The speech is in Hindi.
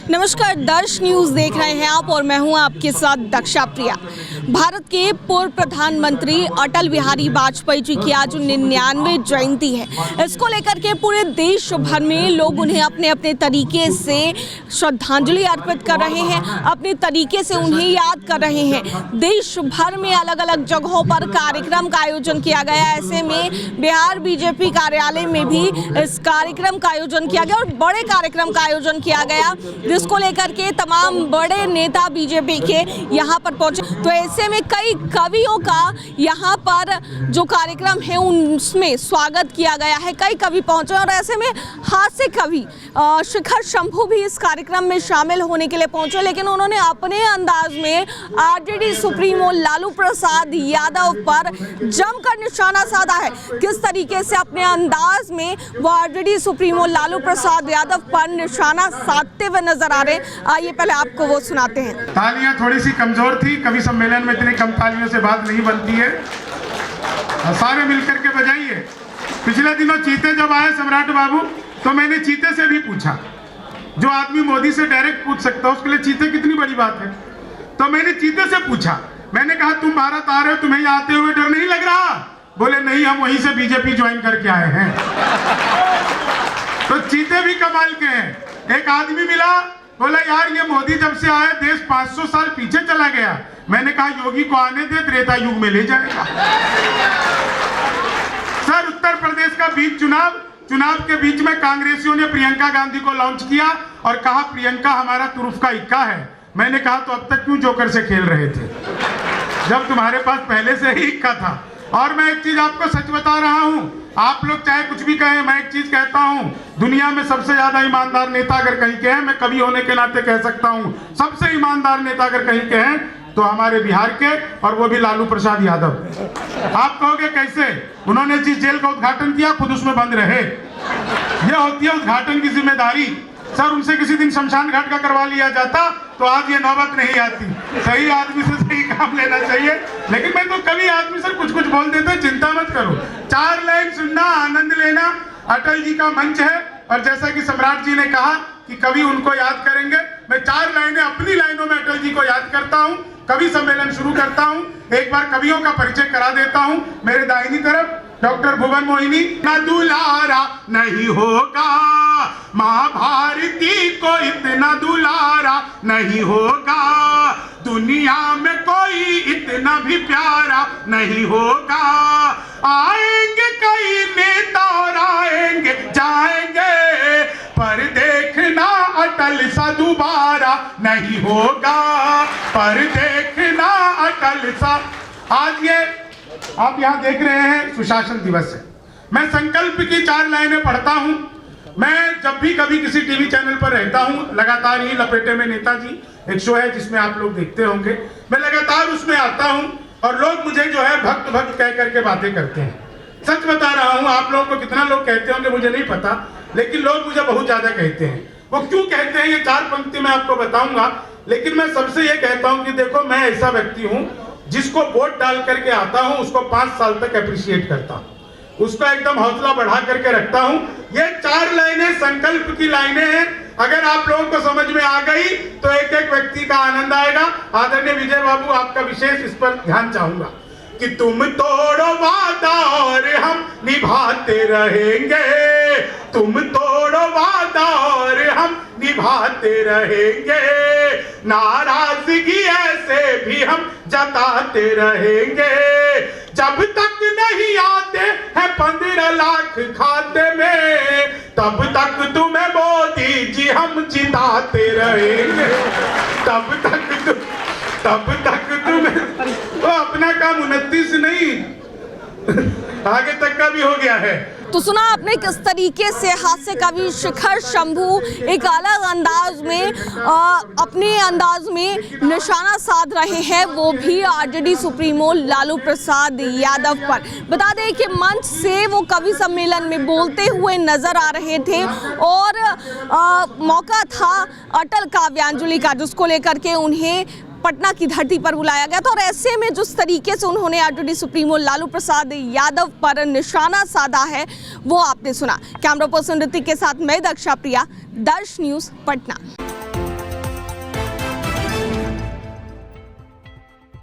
नमस्कार, दर्श न्यूज देख रहे हैं आप और मैं हूं आपके साथ दक्षा प्रिया। भारत के पूर्व प्रधानमंत्री अटल बिहारी वाजपेयी जी की आज 99वीं जयंती है। इसको लेकर के पूरे देश भर में लोग उन्हें अपने अपने तरीके से श्रद्धांजलि अर्पित कर रहे हैं, अपने तरीके से उन्हें याद कर रहे हैं। देश भर में अलग अलग जगहों पर कार्यक्रम का आयोजन किया गया। ऐसे में बिहार बीजेपी कार्यालय में भी इस कार्यक्रम का आयोजन किया गया और बड़े कार्यक्रम का आयोजन किया गया, जिसको लेकर के तमाम बड़े नेता बीजेपी के यहाँ पर पहुंचे। तो ऐसे में कई कवियों का यहाँ पर जो कार्यक्रम है उसमें स्वागत किया गया है। कई कवि पहुंचे और ऐसे में हास्य कवि शिखर शंभू भी इस कार्यक्रम में शामिल होने के लिए पहुंचे, लेकिन उन्होंने अपने अंदाज में आरजेडी सुप्रीमो लालू प्रसाद यादव पर जमकर निशाना साधा है। किस तरीके से अपने अंदाज में वो आरजेडी सुप्रीमो लालू प्रसाद यादव पर निशाना साधते हुए नजर आ रहे हैं, आइए पहले आपको वो सुनाते हैं। तालियां थोड़ी सी कमजोर थी, कवि सम्मेलन में इतनी कम तालियों से बात नहीं बनती है, सारे मिलकर के बजाइए। पिछले दिनों चीते जब आए सम्राट बाबू, तो मैंने चीते से भी पूछा, जो आदमी मोदी से डायरेक्ट पूछ सकता है उसके लिए चीते कितनी बड़ी बात है। तो मैंने चीते से पूछा, मैंने कहा तुम भारत आ रहे हो, तुम्हें आते हुए डर नहीं लग रहा? बोले नहीं, हम वहीं से बीजेपी ज्वाइन करके आए हैं। तो चीते भी कमाल के हैं। एक आदमी मिला, बोला यार ये मोदी जब से आए देश 500 साल पीछे चला गया। मैंने कहा योगी को आने दे, त्रेता युग में ले जाएगा। सर उत्तर प्रदेश का बीच चुनाव के बीच में कांग्रेसियों ने प्रियंका गांधी को लॉन्च किया और कहा प्रियंका हमारा तुरुफ का इक्का है। मैंने कहा तो अब तक क्यों जोकर से खेल रहे थे जब तुम्हारे पास पहले से ही इक्का था। और मैं एक चीज आपको सच बता रहा हूं, आप लोग चाहे कुछ भी कहें, मैं एक चीज कहता हूं, दुनिया में सबसे ज्यादा ईमानदार नेता अगर कहीं के हैं, मैं कवि होने के नाते कह सकता हूं, सबसे ईमानदार नेता अगर कहीं के हैं तो हमारे बिहार के, और वो भी लालू प्रसाद यादव। आप कहोगे कैसे? उन्होंने जिस जेल का उद्घाटन किया खुद उसमें बंद रहे। यह होती है उद्घाटन की जिम्मेदारी। सर उनसे किसी दिन शमशान घाट का करवा लिया जाता तो आज ये नौबत नहीं आती। सही आदमी से सही काम लेना चाहिए। लेकिन मैं तो कभी आदमी सर कुछ कुछ बोल देते, चिंता मत करो। 4 लाइन सुनना, आनंद लेना, अटल जी का मंच है। और जैसा कि सम्राट जी ने कहा कि कवि उनको याद करेंगे, मैं 4 लाइनें अपनी लाइनों में अटल जी को याद करता हूँ, कवि सम्मेलन शुरू करता हूँ। एक बार कवियों का परिचय करा देता हूँ। मेरे दाहिनी तरफ डॉक्टर भुवन मोहिनी। न दुलारा नहीं होगा माँ भारती को, इतना दुलारा नहीं होगा दुनिया में कोई, इतना भी प्यारा नहीं होगा। आएंगे कई नेता और आएंगे जाएंगे, पर देखना अटल सा दोबारा नहीं होगा, पर देखना अटल सा। आज ये आप यहाँ देख रहे हैं सुशासन दिवस है। मैं संकल्प की 4 लाइनें पढ़ता हूँ। मैं जब भी कभी किसी टीवी चैनल पर रहता हूँ, लगातार ही लपेटे में नेताजी एक शो है जिसमें आप लोग देखते होंगे, मैं लगातार उसमें आता हूँ और लोग मुझे जो है भक्त भक्त कह करके बातें करते हैं। सच बता रहा हूँ, आप लोगों को कितना लोग कहते होंगे मुझे नहीं पता, लेकिन लोग मुझे बहुत ज्यादा कहते हैं। वो क्यों कहते हैं ये 4 पंक्ति मैं आपको बताऊंगा। लेकिन मैं सबसे ये कहता हूँ कि देखो मैं ऐसा व्यक्ति हूँ जिसको वोट डाल करके आता हूं, उसको 5 साल तक अप्रिशिएट करता हूं, उसका एकदम हौसला बढ़ा करके रखता हूं। ये 4 लाइनें संकल्प की लाइनें हैं। अगर आप लोगों को समझ में आ गई तो एक एक व्यक्ति का आनंद आएगा। आदरणीय विजय बाबू, आपका विशेष इस पर ध्यान चाहूंगा कि तुम तोड़ो वादा और हम निभाते रहेंगे, तुम तोड़ो वादा और हम निभाते रहेंगे, नाराजगी ऐसे भी हम जताते रहेंगे, जब तक नहीं आते हैं 15 लाख खाते में, तब तक तुम्हें मोदी जी हम जिताते रहेंगे, तब तक तुम्हें। तो अपना काम 29 नहीं आगे तक का भी हो गया है। तो सुना आपने किस तरीके से हास्य कवि शिखर शंभू एक अलग अंदाज में अपने अंदाज में निशाना साध रहे हैं, वो भी आरजेडी सुप्रीमो लालू प्रसाद यादव पर। बता दें कि मंच से वो कवि सम्मेलन में बोलते हुए नजर आ रहे थे और मौका था अटल काव्यांजलि का, जिसको लेकर के उन्हें पटना की धरती पर बुलाया गया था। और ऐसे में जिस तरीके से उन्होंने आरजेडी सुप्रीमो लालू प्रसाद यादव पर निशाना साधा है वो आपने सुना। कैमरा पर्सन ऋतिक के साथ मैं दक्षा प्रिया, दर्श न्यूज पटना।